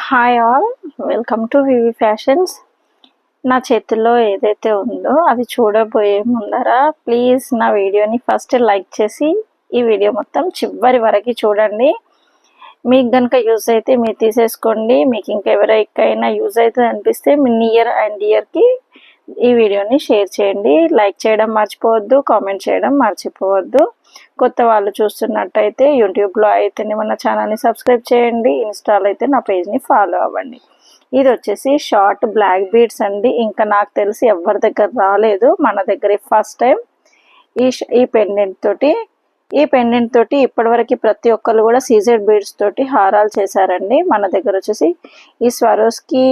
Hi all, welcome to VV fashions. నా చేతుల్లో ఏదైతే ఉందో అది చూడబోయే ముందర ప్లీజ్ నా వీడియోని ఫస్ట్ లైక్ చేసి ఈ వీడియో మొత్తం చివరి వరకు చూడండి. మీకు కనుక యూజ్ అయితే మీరు తీసేసుకోండి. మీకు ఇంకెవరికైనా యూజ్ అవుతుంది అనిపిస్తే మీ నియర్ అండ్ డియర్కి ఈ వీడియోని షేర్ చేయండి. లైక్ చేయడం మర్చిపోవద్దు, కామెంట్ చేయడం మర్చిపోవద్దు. కొత్త వాళ్ళు చూస్తున్నట్టయితే యూట్యూబ్లో అయితే మన ఛానల్ని సబ్స్క్రైబ్ చేయండి, ఇన్స్టాలో అయితే నా పేజ్ని ఫాలో అవ్వండి. ఇది వచ్చేసి షార్ట్ బ్లాక్ బీడ్స్ అండి. ఇంకా నాకు తెలిసి ఎవరి దగ్గర రాలేదు, మన దగ్గర ఫస్ట్ టైం ఈ పెండెంట్ తోటి ఇప్పటివరకు ప్రతి ఒక్కరు కూడా సీజెడ్ బీడ్స్ తోటి హారాలు చేశారండి. మన దగ్గర వచ్చేసి ఈ స్వరోస్కి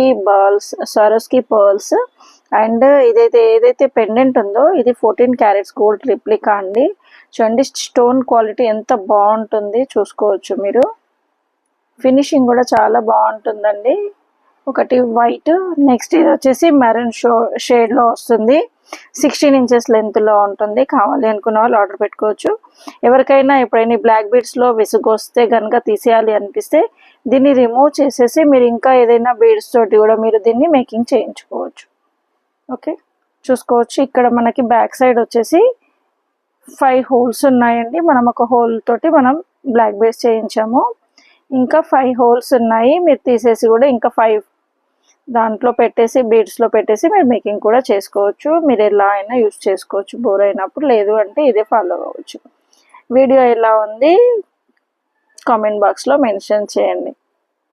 పర్ల్స్ అండ్ ఏదైతే పెండెంట్ ఉందో ఇది 14 క్యారెట్స్ గోల్డ్ రిప్లికా అండి. చూడండి స్టోన్ క్వాలిటీ ఎంత బాగుంటుంది చూసుకోవచ్చు మీరు. ఫినిషింగ్ కూడా చాలా బాగుంటుందండి. ఒకటి వైట్, నెక్స్ట్ ఇది వచ్చేసి మెరూన్ షేడ్లో వస్తుంది. 16 ఇంచెస్ లెంత్లో ఉంటుంది. కావాలి అనుకున్న వాళ్ళు ఆర్డర్ పెట్టుకోవచ్చు. ఎవరికైనా ఎప్పుడైనా బ్లాక్ బీడ్స్లో విసుగొస్తే కనుక తీసేయాలి అనిపిస్తే దీన్ని రిమూవ్ చేసేసి మీరు ఇంకా ఏదైనా బీడ్స్ తోటి కూడా మీరు దీన్ని మేకింగ్ చేయించుకోవచ్చు. ఓకే, చూసుకోవచ్చు. ఇక్కడ మనకి బ్యాక్ సైడ్ వచ్చేసి 5 హోల్స్ ఉన్నాయండి. మనం ఒక హోల్ తోటి మనం బ్లాక్ బీడ్స్ చేయించాము. ఇంకా 5 హోల్స్ ఉన్నాయి. మీరు తీసేసి కూడా ఇంకా 5 దాంట్లో పెట్టేసి బీడ్స్లో పెట్టేసి మీరు మేకింగ్ కూడా చేసుకోవచ్చు. మీరు ఎలా అయినా యూస్ చేసుకోవచ్చు బోర్ అయినప్పుడు. లేదు అంటే ఇదే ఫాలో అవ్వచ్చు. వీడియో ఎలా ఉంది కామెంట్ బాక్స్లో మెన్షన్ చేయండి.